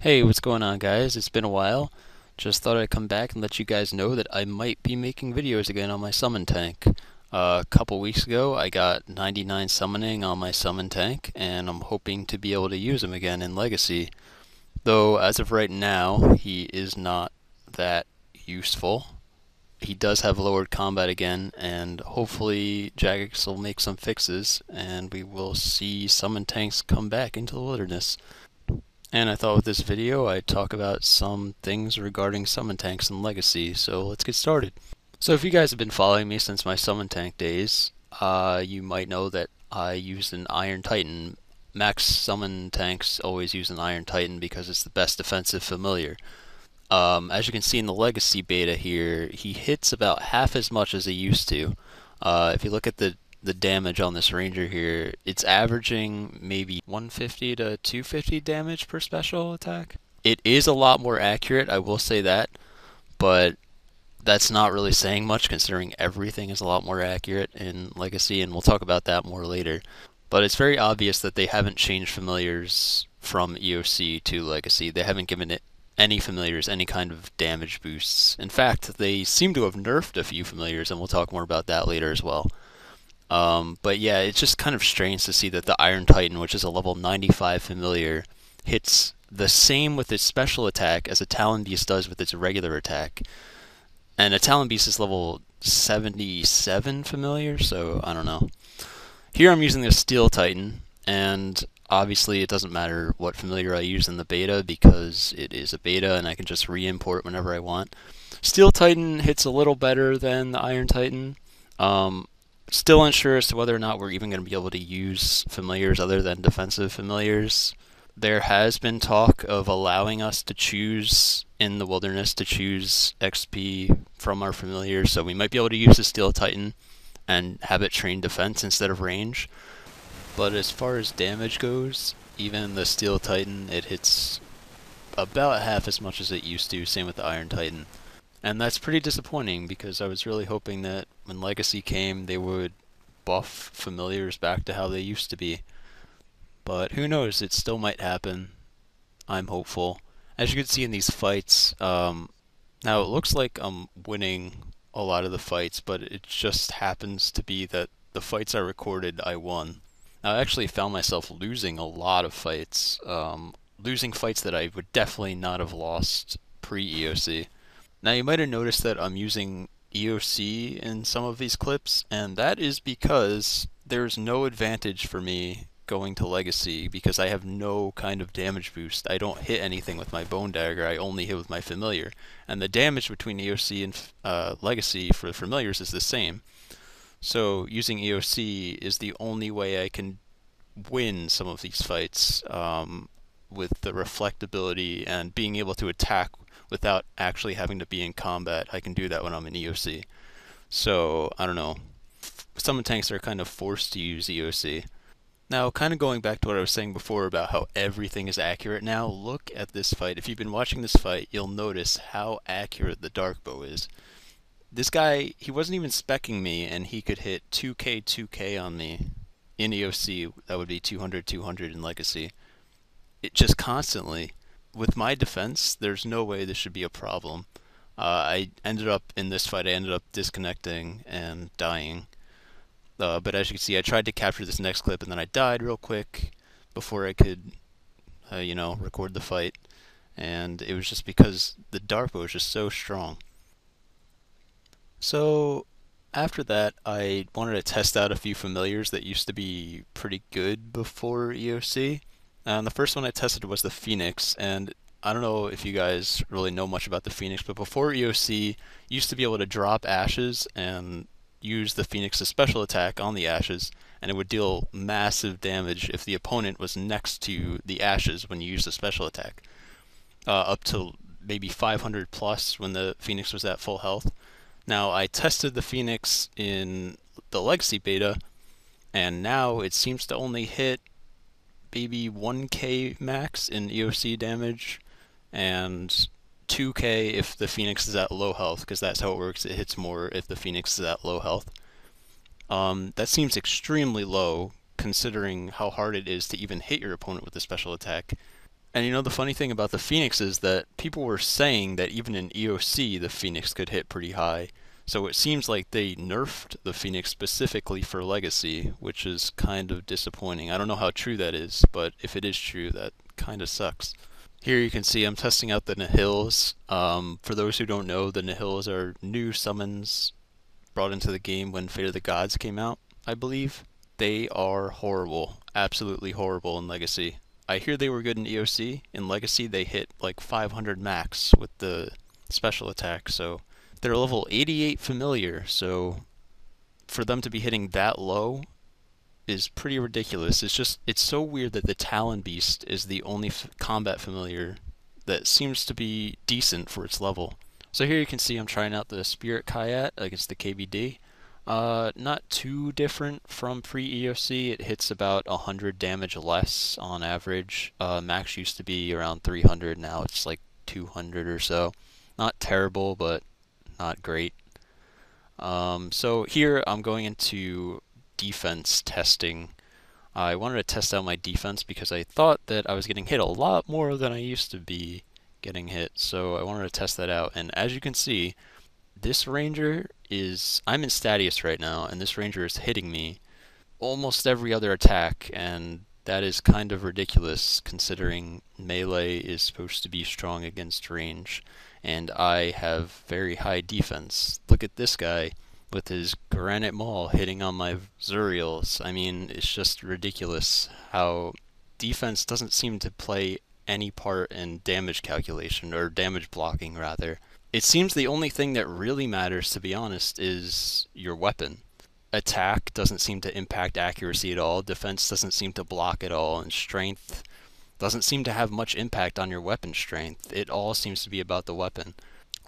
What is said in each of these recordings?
Hey, what's going on, guys? It's been a while. Just thought I'd come back and let you guys know that I might be making videos again on my summon tank. A couple weeks ago, I got 99 summoning on my summon tank, and I'm hoping to be able to use him again in Legacy. Though, as of right now, he is not that useful. He does have lowered combat again, and hopefully Jagex will make some fixes, and we will see summon tanks come back into the wilderness. And I thought with this video I'd talk about some things regarding summon tanks and Legacy, so let's get started. So if you guys have been following me since my summon tank days, you might know that I used an Iron Titan. Max summon tanks always use an Iron Titan because it's the best defensive familiar. As you can see in the Legacy beta here, he hits about half as much as he used to. If you look at the damage on this ranger here, it's averaging maybe 150 to 250 damage per special attack. It is a lot more accurate, I will say that, but that's not really saying much considering everything is a lot more accurate in Legacy, and we'll talk about that more later. But it's very obvious that they haven't changed familiars from EOC to Legacy. They haven't given it any familiars any kind of damage boosts. In fact, they seem to have nerfed a few familiars, and we'll talk more about that later as well. But yeah, it's just kind of strange to see that the Iron Titan, which is a level 95 familiar, hits the same with its special attack as a Talon Beast does with its regular attack. And a Talon Beast is level 77 familiar, so I don't know. Here I'm using the Steel Titan, and obviously it doesn't matter what familiar I use in the beta because it is a beta and I can just re-import whenever I want. Steel Titan hits a little better than the Iron Titan. Still unsure as to whether or not we're even going to be able to use familiars other than defensive familiars. There has been talk of allowing us to choose in the wilderness to choose XP from our familiars, so we might be able to use the Steel Titan and have it train defense instead of range. But as far as damage goes, even the Steel Titan, it hits about half as much as it used to, same with the Iron Titan. And that's pretty disappointing because I was really hoping that when Legacy came, they would buff familiars back to how they used to be. But who knows, it still might happen. I'm hopeful. As you can see in these fights, now it looks like I'm winning a lot of the fights, but it just happens to be that the fights I recorded, I won. Now, I actually found myself losing a lot of fights, losing fights that I would definitely not have lost pre-EOC. Now you might have noticed that I'm using EOC in some of these clips, and that is because there's no advantage for me going to Legacy because I have no kind of damage boost. I don't hit anything with my Bone Dagger, I only hit with my Familiar. And the damage between EOC and Legacy for Familiars is the same. So using EOC is the only way I can win some of these fights with the reflectability and being able to attack without actually having to be in combat. I can do that when I'm in EOC. So, I don't know. Summon tanks are kind of forced to use EOC. Now, kind of going back to what I was saying before about how everything is accurate now, look at this fight. If you've been watching this fight, you'll notice how accurate the Dark Bow is. This guy, he wasn't even speccing me, and he could hit 2k, 2k on me in EOC. That would be 200, 200 in Legacy. It just constantly. With my defense, there's no way this should be a problem. I ended up, in this fight, I ended up disconnecting and dying. But as you can see, I tried to capture this next clip and then I died real quick before I could, record the fight. And it was just because the Dark Bow is just so strong. So, after that, I wanted to test out a few familiars that used to be pretty good before EOC. And the first one I tested was the Phoenix, and I don't know if you guys really know much about the Phoenix, but before EOC, you used to be able to drop ashes and use the Phoenix's special attack on the ashes, and it would deal massive damage if the opponent was next to the ashes when you use the special attack. Up to maybe 500 plus when the Phoenix was at full health. Now, I tested the Phoenix in the Legacy beta, and now it seems to only hit maybe 1k max in EOC damage, and 2k if the Phoenix is at low health, because that's how it works. It hits more if the Phoenix is at low health. That seems extremely low, considering how hard it is to even hit your opponent with a special attack. And you know the funny thing about the Phoenix is that people were saying that even in EOC the Phoenix could hit pretty high. So it seems like they nerfed the Phoenix specifically for Legacy, which is kind of disappointing. I don't know how true that is, but if it is true, that kind of sucks. Here you can see I'm testing out the Nihils. For those who don't know, the Nihils are new summons brought into the game when Fate of the Gods came out, I believe. They are horrible, absolutely horrible in Legacy. I hear they were good in EOC. In Legacy, they hit like 500 max with the special attack, so they're level 88 familiar, so for them to be hitting that low is pretty ridiculous. It's so weird that the Talon Beast is the only combat familiar that seems to be decent for its level. So here you can see I'm trying out the Spirit Kayat against the KBD. Not too different from pre-EOC. It hits about 100 damage less on average. Max used to be around 300, now it's like 200 or so. Not terrible, but not great. So here I'm going into defense testing. I wanted to test out my defense because I thought that I was getting hit a lot more than I used to be getting hit, so I wanted to test that out. And as you can see, this ranger is, I'm in Stadius right now, and this ranger is hitting me almost every other attack, and that is kind of ridiculous considering melee is supposed to be strong against range, and I have very high defense. Look at this guy with his Granite Maul hitting on my Zuriels. I mean, it's just ridiculous how defense doesn't seem to play any part in damage calculation, or damage blocking rather. It seems the only thing that really matters, to be honest, is your weapon. Attack doesn't seem to impact accuracy at all, defense doesn't seem to block at all, and strength doesn't seem to have much impact on your weapon strength. It all seems to be about the weapon.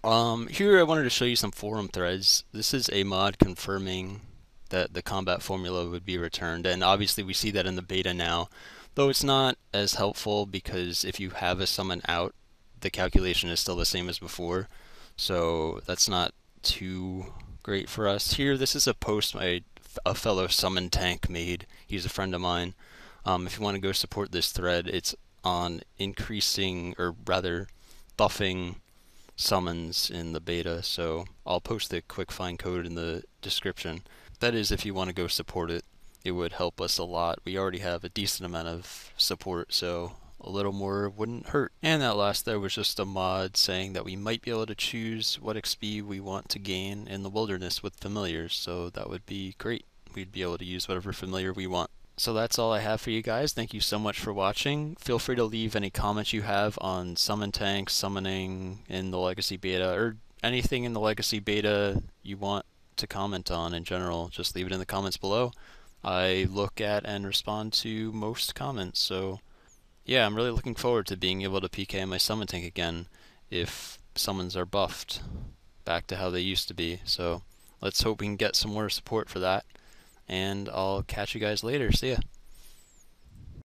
Here I wanted to show you some forum threads. This is a mod confirming that the combat formula would be returned, and obviously we see that in the beta now, though it's not as helpful because if you have a summon out, the calculation is still the same as before, so that's not too great for us. Here, this is a post a fellow summon tank made. He's a friend of mine. If you want to go support this thread, it's on increasing, or rather buffing summons in the beta, so I'll post the quick find code in the description. That is, if you want to go support it, it would help us a lot. We already have a decent amount of support, so a little more wouldn't hurt. And that last there was just a mod saying that we might be able to choose what XP we want to gain in the wilderness with familiars, so that would be great. We'd be able to use whatever familiar we want. So that's all I have for you guys. Thank you so much for watching. Feel free to leave any comments you have on summon tanks, summoning in the Legacy Beta, or anything in the Legacy Beta you want to comment on in general. Just leave it in the comments below. I look at and respond to most comments, so yeah, I'm really looking forward to being able to PK my summon tank again if summons are buffed back to how they used to be. So let's hope we can get some more support for that, and I'll catch you guys later. See ya.